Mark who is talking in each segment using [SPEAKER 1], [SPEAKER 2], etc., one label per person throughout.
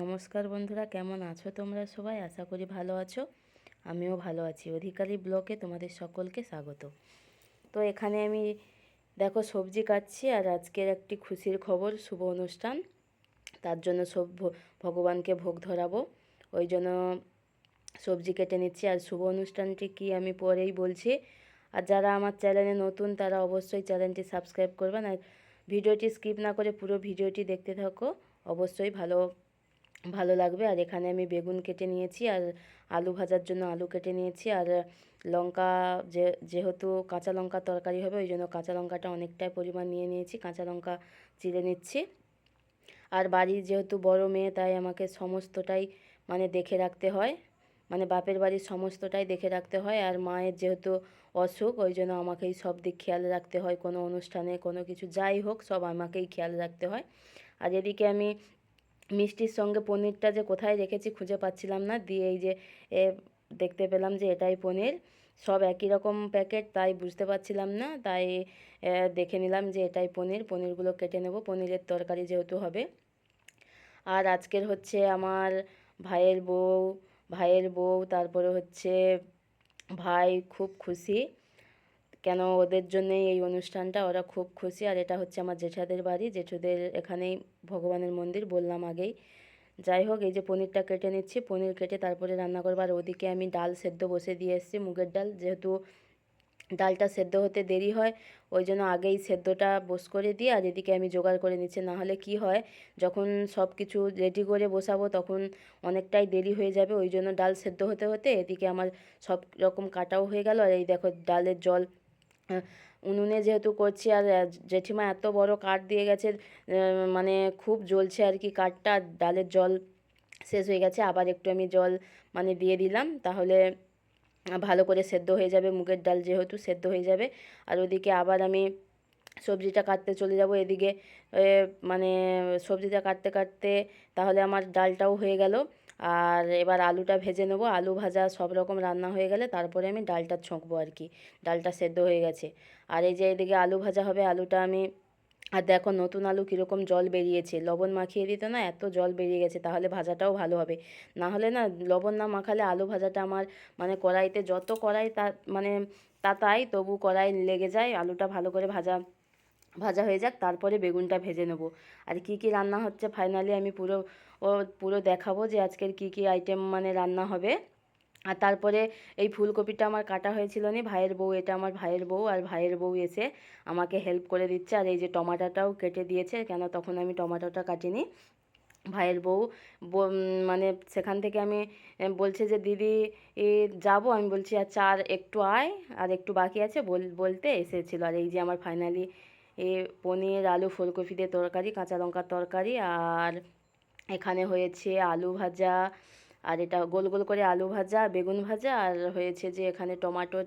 [SPEAKER 1] নমস্কার বন্ধুরা, কেমন আছো তোমরা সবাই? আশা করি ভালো আছো। আমিও ভালো আছি। অধিকারী ব্লগে তোমাদের সকলকে স্বাগত। তো এখানে আমি দেখো সবজি কাটছি, আর আজকের একটি খুশির খবর, শুভ অনুষ্ঠান। তার জন্য সব ভগবানকে ভোগ ধরাবো, ওই জন্য সবজি কেটে নিচ্ছি। আর শুভ অনুষ্ঠানটি কি আমি পরেই বলছি। আর যারা আমার চ্যানেলে নতুন তারা অবশ্যই চ্যানেলটি সাবস্ক্রাইব করবেন, আর ভিডিওটি স্কিপ না করে পুরো ভিডিওটি দেখতে থাকো, অবশ্যই ভালো ভালো লাগবে। আর এখানে আমি বেগুন কেটে নিয়েছি, আর আলু ভাজার জন্য আলু কেটে নিয়েছি। আর লঙ্কা, যেহেতু কাঁচা লঙ্কা তরকারি হবে, ওই জন্য কাঁচা লঙ্কাটা অনেকটাই পরিমাণ নিয়ে নিয়েছি, কাঁচা লঙ্কা চিড়ে নিচ্ছি। আর বাড়ির যেহেতু বড় মেয়ে, তাই আমাকে সমস্তটাই দেখে রাখতে হয়, বাপের বাড়ির সমস্তটাই দেখে রাখতে হয়। আর মায়ের যেহেতু অসুখ, ওই জন্য আমাকেই সব দিক খেয়াল রাখতে হয়। কোনো অনুষ্ঠানে কোনো কিছু যাই হোক, সব আমাকেই খেয়াল রাখতে হয়। আর এদিকে আমি মিষ্টির সঙ্গে পনিরটা যে কোথায় রেখেছি খুঁজে পাচ্ছিলাম না, দিয়ে এই যে এ দেখতে পেলাম যে এটাই পনির। সব একই রকম প্যাকেট, তাই বুঝতে পারছিলাম না, তাই দেখে নিলাম যে এটাই পনির। পনিরগুলো কেটে নেব, পনিরের তরকারি যেহেতু হবে। আর আজকের হচ্ছে আমার ভাইয়ের বউ, তারপরে হচ্ছে ভাই খুব খুশি, কেন ওদের জন্যেই এই অনুষ্ঠানটা, ওরা খুব খুশি। আর এটা হচ্ছে আমার জেঠাদের বাড়ি, জেঠুদের এখানেই ভগবানের মন্দির, বললাম আগেই। যাই হোক, এই যে পনিরটা কেটে নিচ্ছি, পনির কেটে তারপরে রান্না করবো। আর ওদিকে আমি ডাল সেদ্ধ বসে দিয়ে এসেছি, মুগের ডাল, যেহেতু ডালটা সেদ্ধ হতে দেরি হয়, ওই জন্য আগেই সেদ্ধটা বস করে দিই। আর এদিকে আমি জোগাড় করে নিচ্ছি, নাহলে কি হয়, যখন সব কিছু রেডি করে বসাবো তখন অনেকটাই দেরি হয়ে যাবে। ওই জন্য ডাল সেদ্ধ হতে হতে এদিকে আমার সব রকম কাটাও হয়ে গেল। আর এই দেখো ডালের জল, উনুনে যেহেতু করছি, আর জেঠিমা এত বড় কাঠ দিয়ে গেছে, খুব জ্বলছে আর কি কাঠটা। ডালের জল শেষ হয়ে গেছে, আবার একটু আমি জল দিয়ে দিলাম, তাহলে ভালো করে সেদ্ধ হয়ে যাবে, মুগের ডাল যেহেতু সেদ্ধ হয়ে যাবে। আর ওদিকে আবার আমি সবজিটা কাটতে চলে যাব। এদিকে এ, মানে সবজিটা কাটতে কাটতে তাহলে আমার ডালটাও হয়ে গেল। আর এবার আলুটা ভেজে নেবো, আলু ভাজা সব রকম রান্না হয়ে গেলে তারপরে আমি ডালটা ছঁকবো আর কি। ডালটা সেদ্ধ হয়ে গেছে। আর এই যে এদিকে আলু ভাজা হবে, আলুটা আমি, আর দেখো নতুন আলু কীরকম জল বেরিয়েছে, লবণ মাখিয়ে দিত না, এত জল বেরিয়ে গেছে, তাহলে ভাজাটাও ভালো হবে। না হলে না, লবণ না মাখালে আলু ভাজাটা আমার কড়াইতে যত কড়াই তা তাই তবু কড়াই লেগে যায়। আলুটা ভালো করে ভাজা ভাজা হয়ে যাক, তারপরে বেগুনটা ভেজে নেব। আর কি কি রান্না হচ্ছে ফাইনালি আমি পুরো দেখাবো, যে আজকের কি কি আইটেম রান্না হবে। আর তারপরে এই ফুলকপিটা আমার কাটা হয়েছিল না, ভাইয়ের বউ, এটা আমার ভাইয়ের বউ, আর ভাইয়ের বউ এসে আমাকে হেল্প করে দিচ্ছে। আর এই যে টমাটোটাও কেটে দিয়েছে, কেন তখন আমি টমাটোটা কাটিনি। ভাইয়ের বউ সেখান থেকে আমি বলছে যে দিদি যাবো, আমি বলছি আচ্ছা আর একটু আয়, আর একটু বাকি আছে বলতে এসেছিল। আর এই যে আমার ফাইনালি পনির আলু ফুলকপি দিয়ে তরকারি, কাঁচা লঙ্কার তরকারি, আর এখানে হয়েছে আলু ভাজা, আর এটা গোল গোল করে আলু ভাজা, বেগুন ভাজা, আর হয়েছে যে এখানে টমাটো,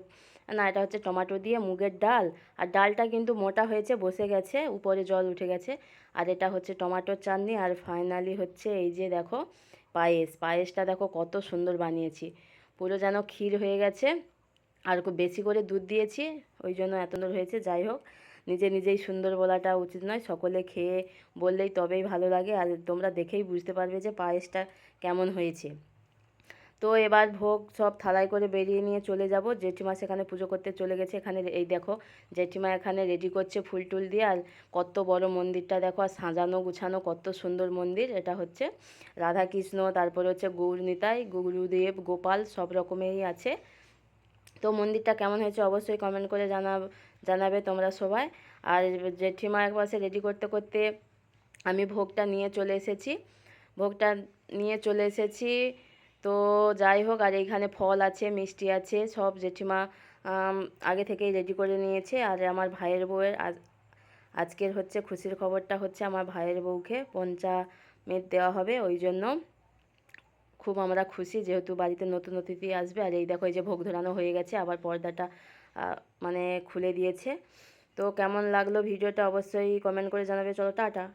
[SPEAKER 1] না এটা হচ্ছে টমাটো দিয়ে মুগের ডাল। আর ডালটা কিন্তু মোটা হয়েছে, বসে গেছে, উপরে জল উঠে গেছে। আর এটা হচ্ছে টমাটোর চাটনি। আর ফাইনালি হচ্ছে এই যে দেখো পায়েসটা দেখো কত সুন্দর বানিয়েছি, পুরো যেন ক্ষীর হয়ে গেছে। আর খুব বেশি করে দুধ দিয়েছি, ওই জন্য এত সুন্দর হয়েছে। যাই হোক, নিজেই সুন্দর বলাটা উচিত নয়, সকলে খেয়ে বললেই তবেই ভালো লাগে। আর তোমরা দেখেই বুঝতে পারবে যে পায়েসটা কেমন হয়েছে। তো এবার ভোগ সব থালায় করে বেরিয়ে নিয়ে চলে যাব। জেঠিমা সেখানে পুজো করতে চলে গেছে। এখানে এই দেখো জেঠিমা এখানে রেডি করছে ফুল টুল দিয়ে। আর কত বড় মন্দিরটা দেখো, আর সাজানো গুছানো কত সুন্দর মন্দির। এটা হচ্ছে রাধাকৃষ্ণ, তারপরে হচ্ছে গৌর নিতাই, গুরুদেব, গোপাল সব রকমেরই আছে। তো মন্দিরটা কেমন হয়েছে অবশ্যই কমেন্ট করে জানাবে তোমরা সবাই। আর জেঠিমা এক পাশে রেডি করতে করতে আমি ভোগটা নিয়ে চলে এসেছি, ভোগটা নিয়ে চলে এসেছি। তো যাই হোক, আর এইখানে ফল আছে, মিষ্টি আছে, সব জেঠিমা আগে থেকেই রেডি করে নিয়েছে। আর আমার ভাইয়ের বউয়ের আজকের হচ্ছে খুশির খবরটা হচ্ছে আমার ভাইয়ের বউকে পঞ্চামৃত দেওয়া হবে, ওই জন্য খুব আমরা খুশি, যেহেতু বাড়িতে নতুন অতিথি আসবে। আর এই দেখো এই যে ভোগ ধরানো হয়ে গেছে, আবার পর্দাটা খুলে দিয়েছে। তো কেমন লাগলো ভিডিওটা অবশ্যই কমেন্ট করে জানাবে। চলো টাটা।